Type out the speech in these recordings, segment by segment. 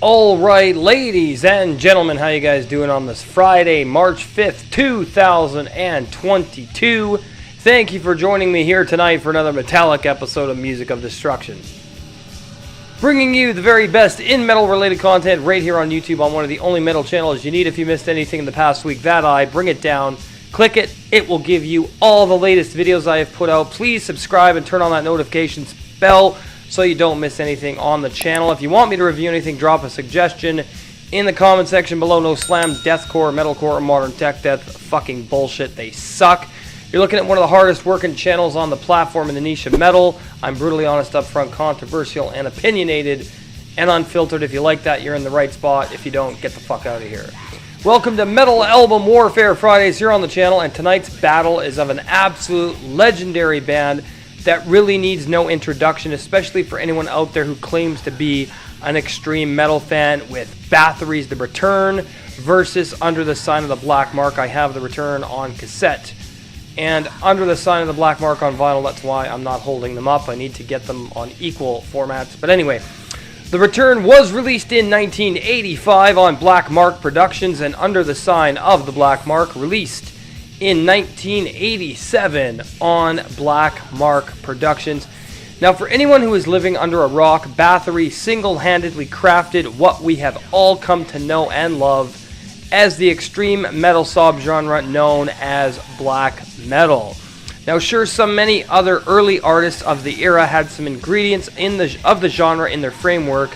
All right, ladies and gentlemen, how you guys doing on this Friday, March 5th, 2022? Thank you for joining me here tonight for another metallic episode of Music of Destruction. Bringing you the very best in metal-related content right here on YouTube on one of the only metal channels you need. If you missed anything in the past week, bring it down, click it. It will give you all the latest videos I have put out. Please subscribe and turn on that notifications bell so you don't miss anything on the channel. If you want me to review anything, drop a suggestion in the comment section below. No slam, deathcore, metalcore, or modern tech death. Fucking bullshit. They suck. You're looking at one of the hardest working channels on the platform in the niche of metal. I'm brutally honest, upfront, controversial, and opinionated, and unfiltered. If you like that, you're in the right spot. If you don't, get the fuck out of here. Welcome to Metal Album Warfare Fridays here on the channel, and tonight's battle is of an absolute legendary band that really needs no introduction, especially for anyone out there who claims to be an extreme metal fan, with Bathory's The Return versus Under the Sign of the Black Mark. I have The Return on cassette and Under the Sign of the Black Mark on vinyl. That's why I'm not holding them up. I need to get them on equal formats. But anyway, The Return was released in 1985 on Black Mark Productions, and Under the Sign of the Black Mark released in 1987 on Black Mark Productions. Now, for anyone who is living under a rock, Bathory single-handedly crafted what we have all come to know and love as the extreme metal subgenre known as black metal. Now, sure, many other early artists of the era had some ingredients of the genre in their framework,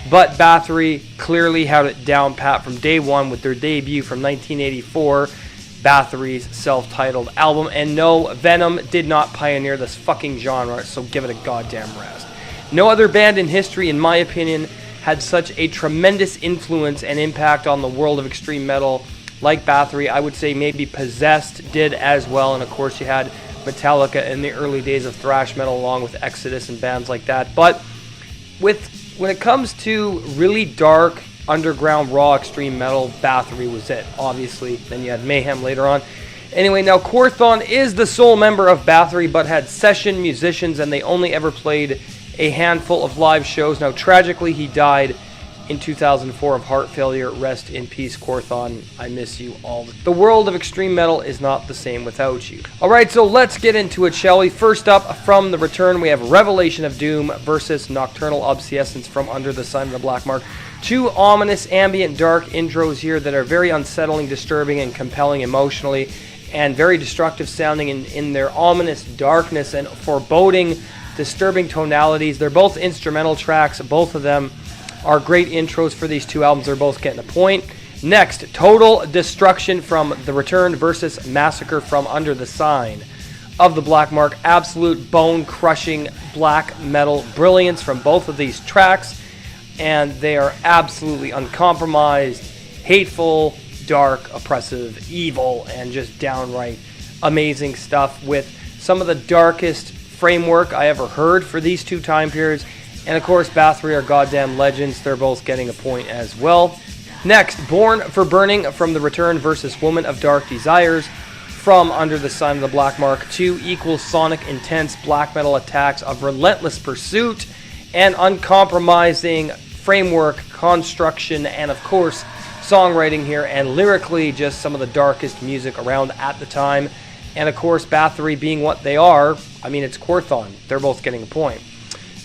but Bathory clearly had it down pat from day one with their debut from 1984, Bathory's self-titled album. And no, Venom did not pioneer this fucking genre, so give it a goddamn rest. No other band in history, in my opinion, had such a tremendous influence and impact on the world of extreme metal like Bathory. I would say maybe Possessed did as well, and of course you had Metallica in the early days of thrash metal along with Exodus and bands like that. But when it comes to really dark, underground, raw, extreme metal, Bathory was it, obviously. Then you had Mayhem later on. Anyway, now Quorthon is the sole member of Bathory, but had session musicians, and they only ever played a handful of live shows. Now, tragically, he died in 2004 of heart failure. Rest in peace, Quorthon. I miss you all. The world of extreme metal is not the same without you. Alright, so let's get into it, shall we? First up, from The Return, we have Revelation of Doom versus Nocturnal Obsescence from Under the Sign of the Black Mark. Two ominous, ambient, dark intros here that are very unsettling, disturbing, and compelling emotionally, and very destructive sounding in their ominous darkness and foreboding, disturbing tonalities. They're both instrumental tracks. Both of them are great intros for these two albums. They're both getting a point. Next, Total Destruction from The Return versus Massacre from Under the Sign of the Black Mark. Absolute bone-crushing black metal brilliance from both of these tracks, and they are absolutely uncompromised, hateful, dark, oppressive, evil, and just downright amazing stuff with some of the darkest framework I ever heard for these two time periods. And of course, Bathory are goddamn legends. They're both getting a point as well. Next, Born for Burning from The Return versus Woman of Dark Desires from Under the Sign of the Black Mark. Two equal sonic, intense black metal attacks of relentless pursuit and uncompromising framework, construction, and of course, songwriting here, and lyrically just some of the darkest music around at the time. And of course, Bathory being what they are, I mean, it's Quorthon. They're both getting a point.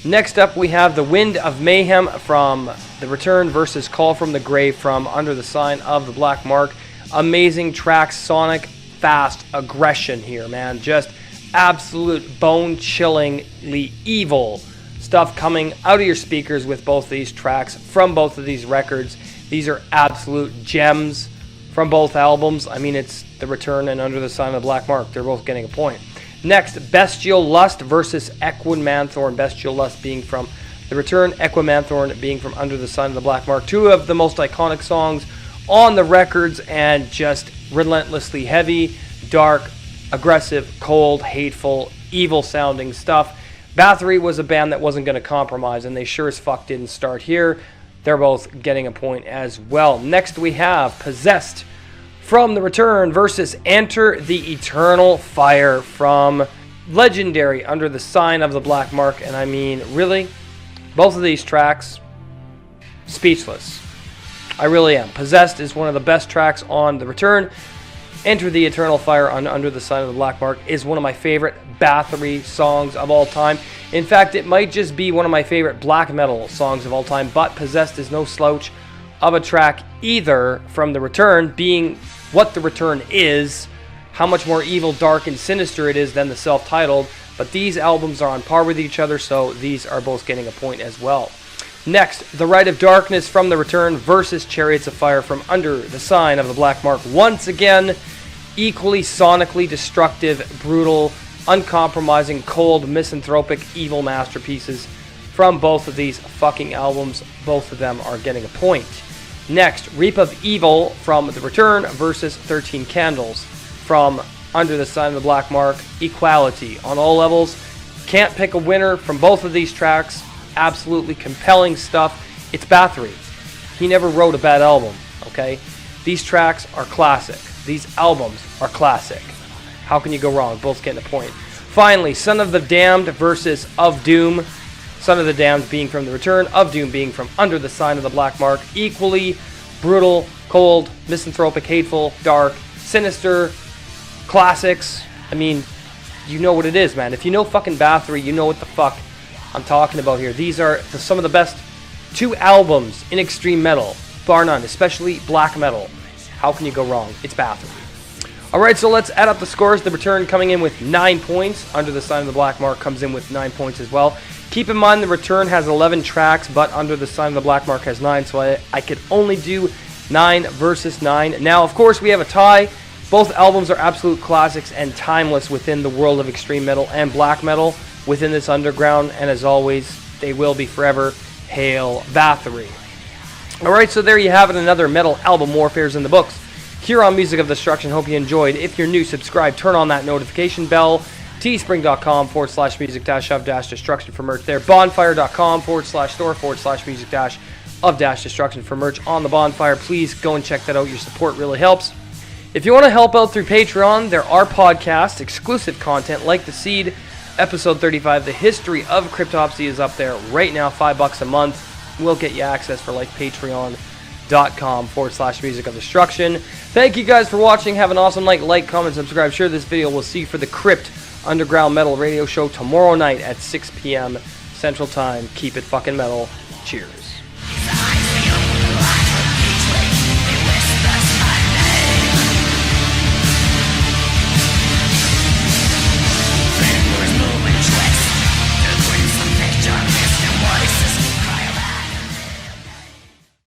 Next up, we have The Wind of Mayhem from The Return versus Call from the Grave from Under the Sign of the Black Mark. Amazing tracks, sonic, fast aggression here, man. Just absolute bone-chillingly evil stuff coming out of your speakers with both of these tracks from both of these records. These are absolute gems from both albums. I mean, it's The Return and Under the Sign of the Black Mark. They're both getting a point. Next, Bestial Lust versus Equimanthorn. Bestial Lust being from The Return, Equimanthorn being from Under the Sign of the Black Mark. Two of the most iconic songs on the records, and just relentlessly heavy, dark, aggressive, cold, hateful, evil-sounding stuff. Bathory was a band that wasn't going to compromise, and they sure as fuck didn't start here. They're both getting a point as well. Next, we have Possessed from The Return versus Enter the Eternal Fire from legendary Under the Sign of the Black Mark. And I mean, really, both of these tracks speechless. I really am. Possessed is one of the best tracks on The Return. Enter the Eternal Fire on Under the Sign of the Black Mark is one of my favorite Bathory songs of all time. In fact, it might just be one of my favorite black metal songs of all time, but Possessed is no slouch of a track either from The Return, being what The Return is, how much more evil, dark, and sinister it is than the self-titled, but these albums are on par with each other, so these are both getting a point as well. Next, The Rite of Darkness from The Return versus Chariots of Fire from Under the Sign of the Black Mark. Once again, equally sonically destructive, brutal, uncompromising, cold, misanthropic, evil masterpieces from both of these fucking albums. Both of them are getting a point. Next, Reap of Evil from The Return versus 13 Candles from Under the Sign of the Black Mark. Equality on all levels. Can't pick a winner from both of these tracks. Absolutely compelling stuff. It's Bathory. He never wrote a bad album, okay? These tracks are classic. These albums are classic. How can you go wrong? Both getting a point. Finally, Son of the Damned versus Of Doom. Son of the Damned being from The Return, Of Doom being from Under the Sign of the Black Mark. Equally brutal, cold, misanthropic, hateful, dark, sinister, classics. I mean, you know what it is, man. If you know fucking Bathory, you know what the fuck I'm talking about here. These are some of the best two albums in extreme metal, bar none, especially black metal. How can you go wrong? It's Bathory. Alright, so let's add up the scores. The Return coming in with 9 points. Under the Sign of the Black Mark comes in with 9 points as well. Keep in mind The Return has 11 tracks, but Under the Sign of the Black Mark has 9, so I could only do 9 versus 9. Now, of course, we have a tie. Both albums are absolute classics and timeless within the world of extreme metal and black metal within this underground, and as always, they will be forever. Hail Bathory. Alright, so there you have it, another metal album warfare's in the books here on Music of Destruction. Hope you enjoyed. If you're new, subscribe, turn on that notification bell. teespring.com/music-of-destruction for merch there. bonfire.com/store/music-of-destruction for merch on the Bonfire. Please go and check that out. Your support really helps. If you want to help out through Patreon, there are podcasts, exclusive content like The Seed, episode 35, The History of Cryptopsy is up there right now, $5 a month. We'll get you access for life, patreon.com/music-of-destruction. Thank you guys for watching. Have an awesome night. Like, comment, subscribe, share this video. We'll see you for the Crypt Underground Metal Radio Show tomorrow night at 6 p.m. Central Time. Keep it fucking metal. Cheers.